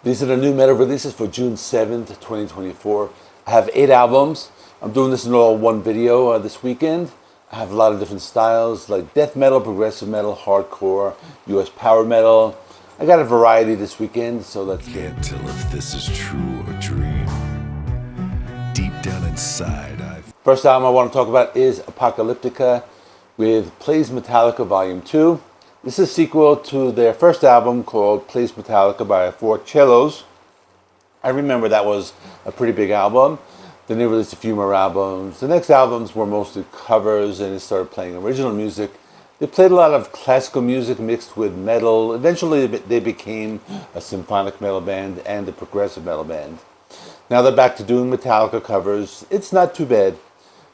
These are the new metal releases for June 7th, 2024. I have 8 albums. I'm doing this in all one video this weekend. I have a lot of different styles like death metal, progressive metal, hardcore, US power metal. I got a variety this weekend, so let's get it. Can't tell if this is true or dream. Deep down inside, First album I want to talk about is Apocalyptica with Plays Metallica Volume 2. This is a sequel to their first album called Plays Metallica by Four Cellos. I remember that was a pretty big album. Then they released a few more albums. The next albums were mostly covers, and they started playing original music. They played a lot of classical music mixed with metal. Eventually they became a symphonic metal band and a progressive metal band. Now they're back to doing Metallica covers. It's not too bad.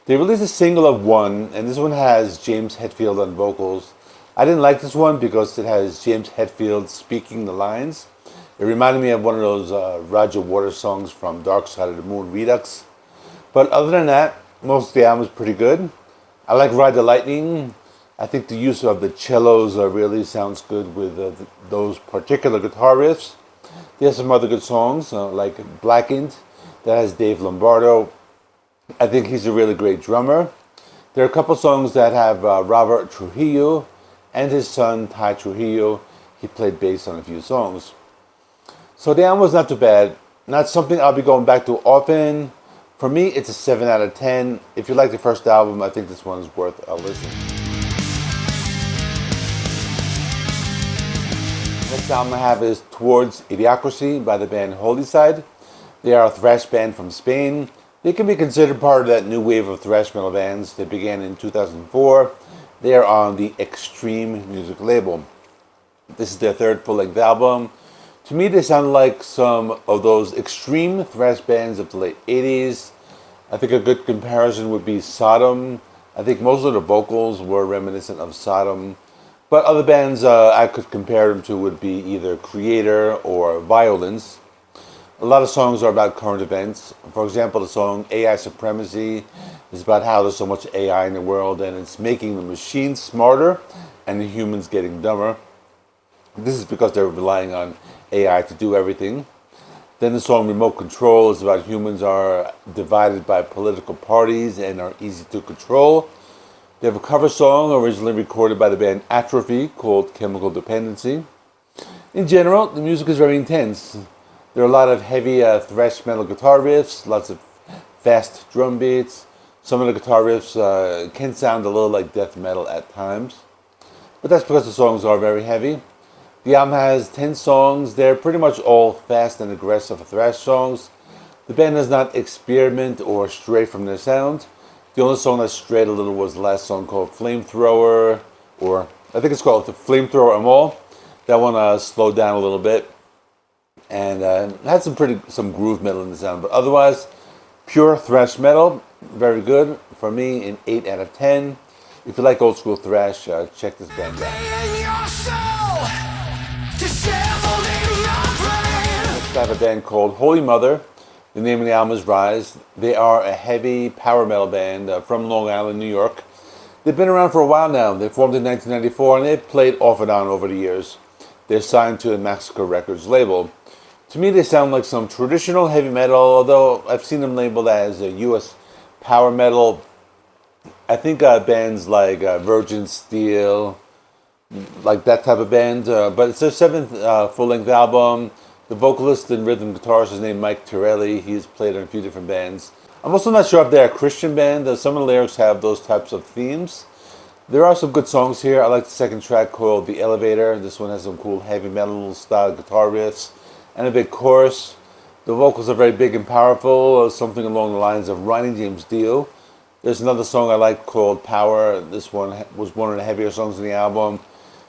They released a single of one, and this one has James Hetfield on vocals. I didn't like this one because it has James Hetfield speaking the lines. It reminded me of one of those Roger Waters songs from Dark Side of the Moon Redux. But other than that, most of the album is pretty good. I like Ride the Lightning. I think the use of the cellos really sounds good with those particular guitar riffs. There's some other good songs like Blackened that has Dave Lombardo. I think he's a really great drummer. There are a couple songs that have Robert Trujillo and his son Ty Trujillo. He played bass on a few songs. So the album was not too bad. Not something I'll be going back to often. For me, it's a 7 out of 10. If you like the first album, I think this one is worth a listen. Next album I have is Towards Idiocracy by the band Holycide. They are a thrash band from Spain. They can be considered part of that new wave of thrash metal bands that began in 2004. They are on the Extreme music label. This is their third full-length album. To me, they sound like some of those extreme thrash bands of the late 80s. I think a good comparison would be Sodom. I think most of the vocals were reminiscent of Sodom. But other bands I could compare them to would be either Creator or Violence. A lot of songs are about current events. For example, the song AI Supremacy is about how there's so much AI in the world and it's making the machines smarter and the humans getting dumber. This is because they're relying on AI to do everything. Then the song Remote Control is about humans are divided by political parties and are easy to control. They have a cover song originally recorded by the band Atrophy called Chemical Dependency. In general, the music is very intense. There are a lot of heavy thrash metal guitar riffs, lots of fast drum beats. Some of the guitar riffs can sound a little like death metal at times. But that's because the songs are very heavy. The album has 10 songs. They're pretty much all fast and aggressive thrash songs. The band does not experiment or stray from their sound. The only song that strayed a little was the last song called Flamethrower, or I think it's called the Flamethrower Amol. That one slowed down a little bit and had some groove metal in the sound. But otherwise, pure thrash metal, very good. For me, an 8 out of 10. If you like old school thrash, check this band out. Next, I have a band called Holy Mother. The name of the album is Rise. They are a heavy power metal band from Long Island, New York. They've been around for a while now. They formed in 1994 and they've played off and on over the years. They're signed to the Massacre Records label. To me, they sound like some traditional heavy metal, although I've seen them labeled as a US power metal. I think bands like Virgin Steel, like that type of band. But it's their 7th full-length album. The vocalist and rhythm guitarist is named Mike Torelli. He's played in a few different bands. I'm also not sure if they're a Christian band. Some of the lyrics have those types of themes. There are some good songs here. I like the second track called The Elevator. This one has some cool heavy metal style guitar riffs and a big chorus. The vocals are very big and powerful, something along the lines of Ronnie James Dio. There's another song I like called Power. This one was one of the heavier songs in the album.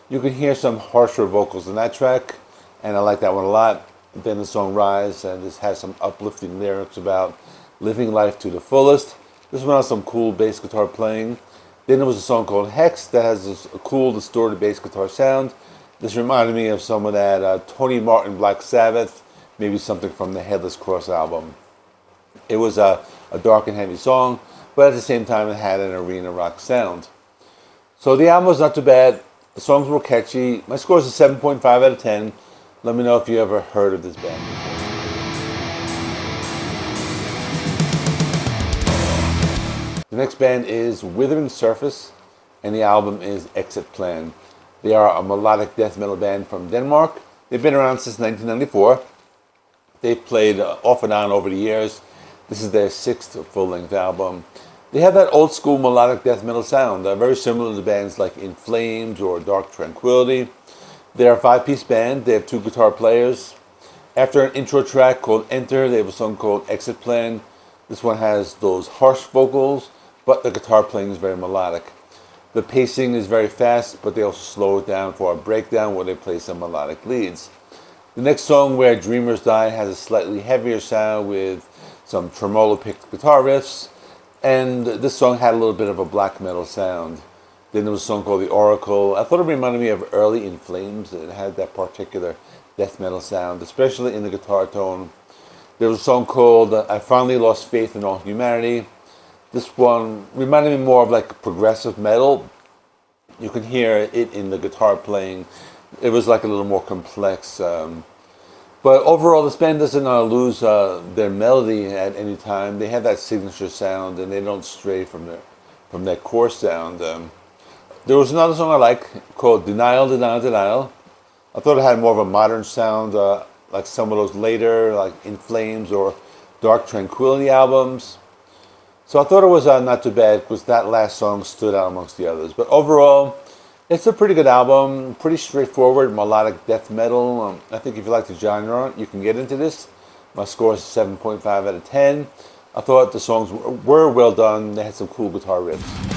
You can hear some harsher vocals in that track, and I like that one a lot. Then the song Rise, and this has some uplifting lyrics about living life to the fullest. This one has some cool bass guitar playing. Then there was a song called Hex that has this cool distorted bass guitar sound. This reminded me of some of that Tony Martin Black Sabbath, maybe something from the Headless Cross album. It was a dark and heavy song, but at the same time it had an arena rock sound. So the album was not too bad. The songs were catchy. My score is a 7.5 out of 10. Let me know if you ever heard of this band before. The next band is Withering Surface, and the album is Exit Plan. They are a melodic death metal band from Denmark. They've been around since 1994. They've played off and on over the years. This is their sixth full-length album. They have that old-school melodic death metal sound, very similar to bands like In Flames or Dark Tranquillity. They're a five-piece band. They have two guitar players. After an intro track called Enter, they have a song called Exit Plan. This one has those harsh vocals, but the guitar playing is very melodic. The pacing is very fast, but they also slow it down for a breakdown where they play some melodic leads. The next song, Where Dreamers Die, has a slightly heavier sound with some tremolo-picked guitar riffs, and this song had a little bit of a black metal sound. Then there was a song called The Oracle. I thought it reminded me of early In Flames. It had that particular death metal sound, especially in the guitar tone. There was a song called I Finally Lost Faith in All Humanity. This one reminded me more of like progressive metal. You can hear it in the guitar playing. It was like a little more complex. But overall, this band doesn't lose their melody at any time. They have that signature sound, and they don't stray from that core sound. There was another song I like called Denial, Denial, Denial. I thought it had more of a modern sound, like some of those later, like In Flames or Dark Tranquillity albums. So I thought it was not too bad because that last song stood out amongst the others. But overall, it's a pretty good album, pretty straightforward, melodic death metal. I think if you like the genre, you can get into this. My score is 7.5 out of 10. I thought the songs were well done. They had some cool guitar riffs.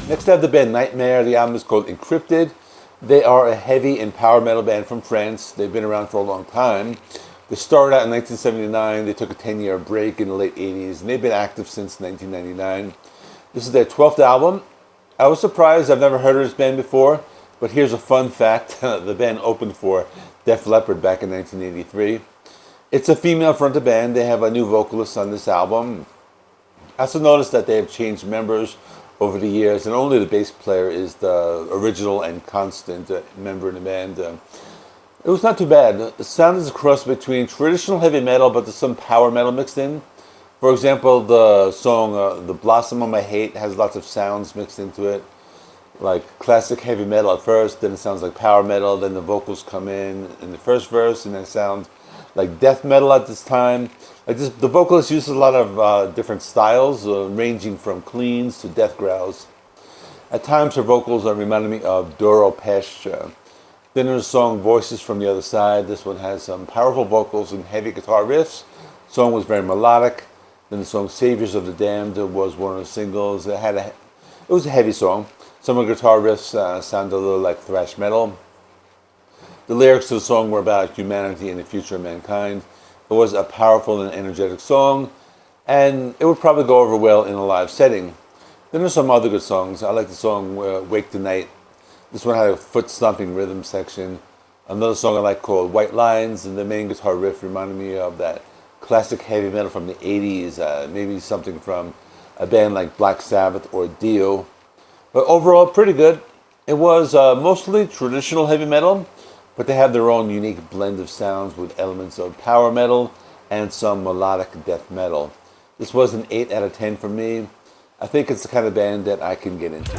Next I have the band Nightmare. The album is called Encrypted. They are a heavy and power metal band from France. They've been around for a long time. They started out in 1979. They took a 10-year break in the late 80s, and they've been active since 1999. This is their 12th album. I was surprised. I've never heard of this band before, but here's a fun fact. The band opened for Def Leppard back in 1983. It's a female-fronted band. They have a new vocalist on this album. I also noticed that they have changed members over the years, and only the bass player is the original and constant member in the band. It was not too bad. The sound is a cross between traditional heavy metal, but there's some power metal mixed in. For example, the song The Blossom of My Hate has lots of sounds mixed into it, like classic heavy metal at first, then it sounds like power metal, then the vocals come in the first verse, and then it sounds like death metal at this time. Like this, the vocalist uses a lot of different styles, ranging from cleans to death growls. At times, her vocals reminded me of Doro Pesh. Then there's the song Voices from the Other Side. This one has some powerful vocals and heavy guitar riffs. The song was very melodic. Then the song Saviors of the Damned was one of the singles. It was a heavy song. Some of the guitar riffs sounded a little like thrash metal. The lyrics to the song were about humanity and the future of mankind. It was a powerful and energetic song, and it would probably go over well in a live setting. Then there's some other good songs. I like the song Wake Tonight. This one had a foot-stomping rhythm section. Another song I like called White Lines, and the main guitar riff reminded me of that classic heavy metal from the 80s, maybe something from a band like Black Sabbath or Dio. But overall, pretty good. It was mostly traditional heavy metal, but they have their own unique blend of sounds with elements of power metal and some melodic death metal. This was an 8 out of 10 for me. I think it's the kind of band that I can get into.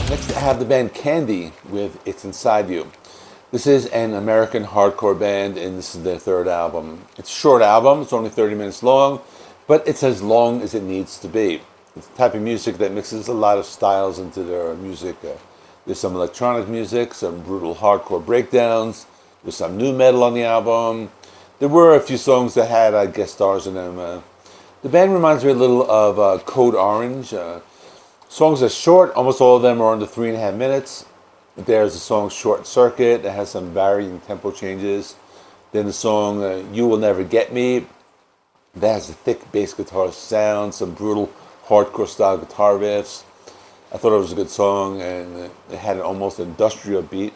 Next I have the band Candy with It's Inside You. This is an American hardcore band, and this is their third album. It's a short album, it's only 30 minutes long, but it's as long as it needs to be. It's the type of music that mixes a lot of styles into their music. There's some electronic music, some brutal hardcore breakdowns, there's some new metal on the album. There were a few songs that had guest stars in them. The band reminds me a little of Code Orange. Songs are short, almost all of them are under 3.5 minutes. There's a song Short Circuit that has some varying tempo changes. Then the song You Will Never Get Me, that has a thick bass guitar sound, some brutal hardcore style guitar riffs. I thought it was a good song, and it had an almost industrial beat.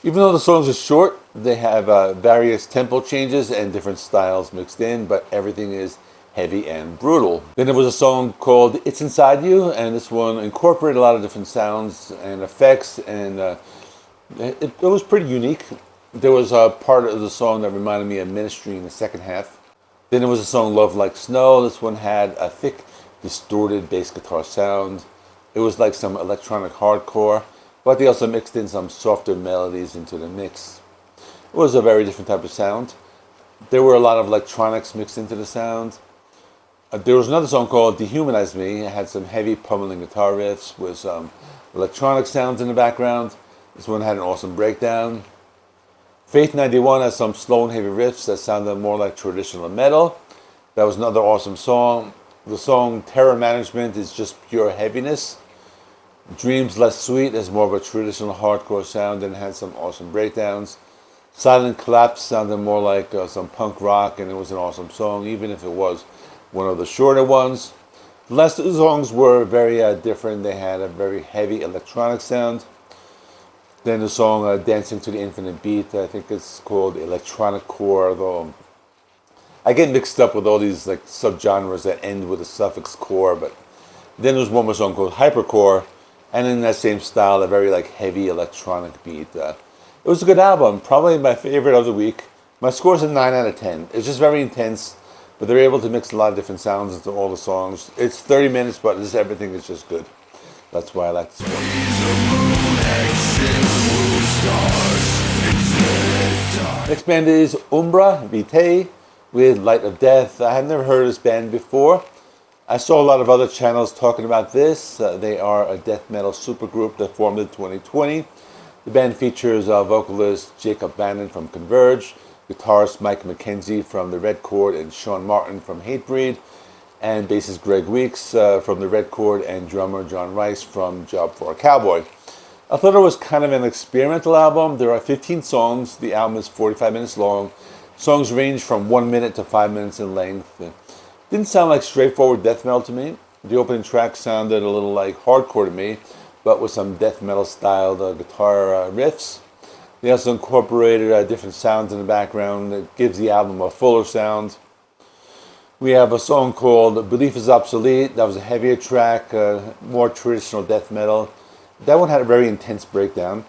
Even though the songs are short, they have various tempo changes and different styles mixed in, but everything is heavy and brutal. Then there was a song called It's Inside You, and this one incorporated a lot of different sounds and effects, and it was pretty unique. There was a part of the song that reminded me of Ministry in the second half. Then there was a song Love Like Snow. This one had a thick, distorted bass guitar sound. It was like some electronic hardcore, but they also mixed in some softer melodies into the mix. It was a very different type of sound. There were a lot of electronics mixed into the sound. There was another song called Dehumanize Me. It had some heavy pummeling guitar riffs with some electronic sounds in the background. This one had an awesome breakdown. Faith 91 has some slow and heavy riffs that sounded more like traditional metal. That was another awesome song. The song Terror Management is just pure heaviness. Dreams Less Sweet is more of a traditional hardcore sound and had some awesome breakdowns. Silent Collapse sounded more like some punk rock, and it was an awesome song, even if it was one of the shorter ones. The last two songs were very different. They had a very heavy electronic sound. Then the song Dancing to the Infinite Beat, I think it's called electronic core, though I get mixed up with all these like subgenres that end with the suffix core. But then there's one more song called Hypercore, and in that same style, a very like heavy electronic beat. It was a good album, probably my favorite of the week. My score's a 9 out of 10. It's just very intense, but they're able to mix a lot of different sounds into all the songs. It's 30 minutes, but just everything is just good. That's why I like this one. Next band is Umbra, Vitae, with Light of Death. I had never heard of this band before. I saw a lot of other channels talking about this. They are a death metal supergroup that formed in 2020. The band features vocalist Jacob Bannon from Converge, guitarist Mike McKenzie from the Red Chord, and Sean Martin from Hatebreed, and bassist Greg Weeks from the Red Chord, and drummer John Rice from Job for a Cowboy. I thought it was kind of an experimental album. There are 15 songs. The album is 45 minutes long. Songs range from 1 minute to 5 minutes in length. It didn't sound like straightforward death metal to me. The opening track sounded a little like hardcore to me, but with some death metal styled guitar riffs. They also incorporated different sounds in the background that gives the album a fuller sound. We have a song called Belief is Obsolete. That was a heavier track, more traditional death metal. That one had a very intense breakdown.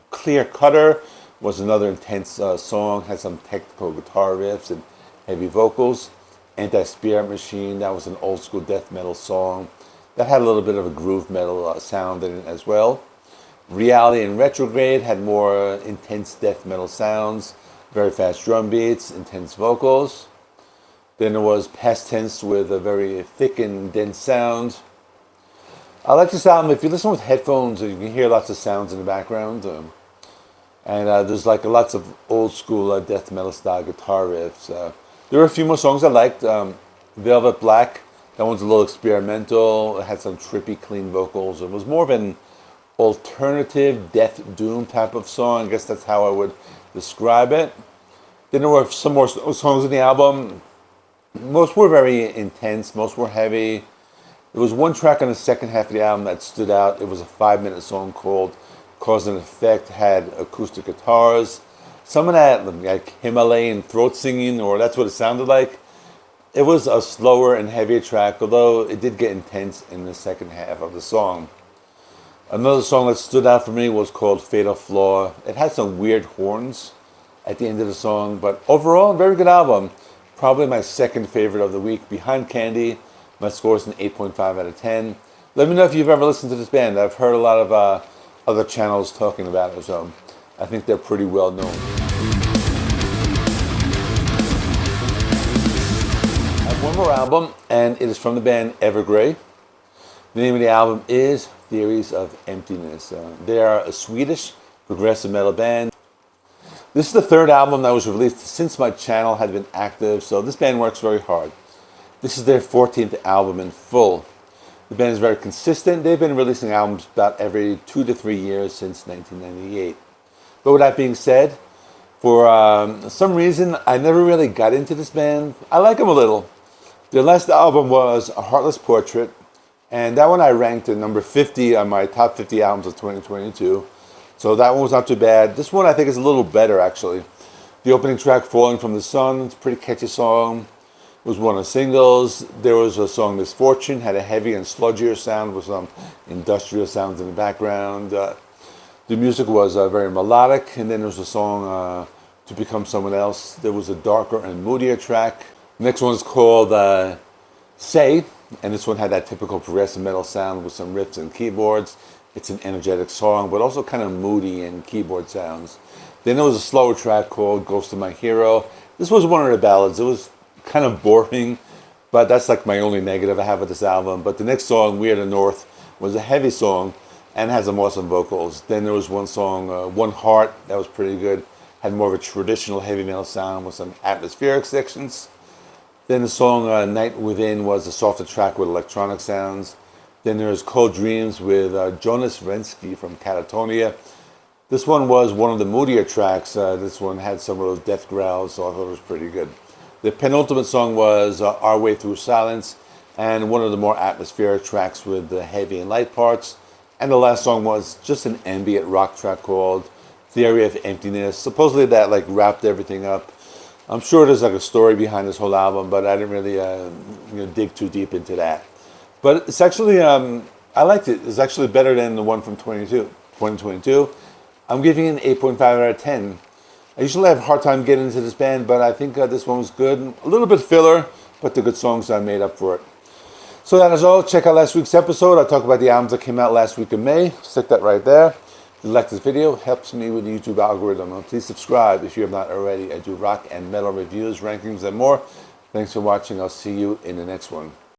Clear Cutter was another intense song, had some technical guitar riffs and heavy vocals. Anti-Spirit Machine, that was an old school death metal song. That had a little bit of a groove metal sound in it as well. Reality and Retrograde had more intense death metal sounds, very fast drum beats, intense vocals. Then there was Past Tense with a very thick and dense sound. I like this album. If you listen with headphones, you can hear lots of sounds in the background. And there's like lots of old school death metal style guitar riffs. There were a few more songs I liked. Velvet Black, that one's a little experimental. It had some trippy, clean vocals. It was more of an alternative death doom type of song. I guess that's how I would describe it. Then there were some more songs in the album. Most were very intense. Most were heavy. There was one track on the second half of the album that stood out. It was a 5-minute song called Cause and Effect. Had acoustic guitars. Some of that like Himalayan throat singing, or that's what it sounded like. It was a slower and heavier track, although it did get intense in the second half of the song. Another song that stood out for me was called Fatal Flaw. It had some weird horns at the end of the song, but overall, very good album. Probably my second favorite of the week, behind Candy. My score is an 8.5 out of 10. Let me know if you've ever listened to this band. I've heard a lot of other channels talking about it, so I think they're pretty well known. I have one more album, and it is from the band Evergrey. The name of the album is Theories of Emptiness. They are a Swedish progressive metal band. This is the third album that was released since my channel had been active, so this band works very hard. This is their 14th album in full. The band is very consistent. They've been releasing albums about every 2 to 3 years since 1998. But with that being said, for some reason, I never really got into this band. I like them a little. Their last album was A Heartless Portrait, and that one I ranked at number 50 on my top 50 albums of 2022. So that one was not too bad. This one I think is a little better, actually. The opening track, Falling from the Sun, it's a pretty catchy song. was one of the singles. There was a song, Misfortune, had a heavy and sludgier sound with some industrial sounds in the background. The music was very melodic, and then there was a song, To Become Someone Else. There was a darker and moodier track. The next one is called Say, and this one had that typical progressive metal sound with some riffs and keyboards. It's an energetic song, but also kind of moody and keyboard sounds. Then there was a slower track called Ghost of My Hero. This was one of the ballads. It was kind of boring, but that's like my only negative I have with this album. But the next song, We Are the North, was a heavy song and has some awesome vocals. Then there was one song, One Heart, that was pretty good. Had more of a traditional heavy metal sound with some atmospheric sections. Then the song Night Within was a softer track with electronic sounds. Then there's Cold Dreams with Jonas Rensky from Catatonia. This one was one of the moodier tracks. This one had some of those death growls, so I thought it was pretty good. The penultimate song was Our Way Through Silence, and one of the more atmospheric tracks with the heavy and light parts. And the last song was just an ambient rock track called Theory of Emptiness. Supposedly that like wrapped everything up. I'm sure there's like a story behind this whole album, but I didn't really dig too deep into that. But it's actually, I liked it. It's actually better than the one from 2022. I'm giving it an 8.5 out of 10. I usually have a hard time getting into this band, but I think this one was good. A little bit filler, but the good songs made up for it. So that is all. Check out last week's episode. I talked about the albums that came out last week in May. Stick that right there. If you like this video, it helps me with the YouTube algorithm. And please subscribe if you have not already. I do rock and metal reviews, rankings, and more. Thanks for watching. I'll see you in the next one.